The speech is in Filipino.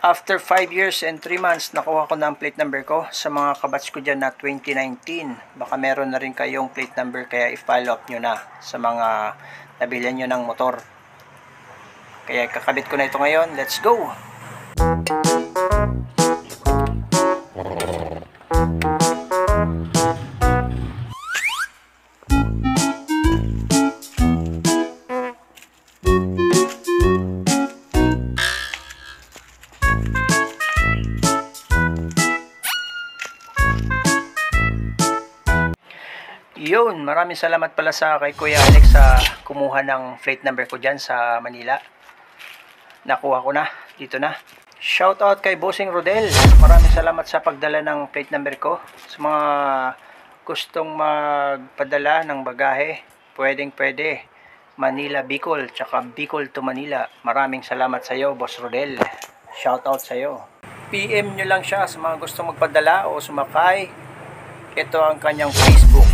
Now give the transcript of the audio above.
After 5 years and 3 months, nakuha ko na ang plate number ko sa mga kabatch ko dyan na 2019. Baka meron na rin kayong plate number, kaya i-follow up nyo na sa mga nabilhan nyo ng motor. Kaya kakabit ko na ito ngayon. Let's go! Yun, maraming salamat pala sa kay Kuya Alex sa kumuha ng plate number ko dyan sa Manila. Nakuha ko na, dito na. Shout out kay Bossing Rodel. Maraming salamat sa pagdala ng plate number ko. Sa mga gustong magpadala ng bagahe, pwede. Manila, Bicol, tsaka Bicol to Manila. Maraming salamat sa iyo, Boss Rodel. Shout out sa iyo. PM nyo lang siya sa mga gustong magpadala o sumakay. Ito ang kanyang Facebook.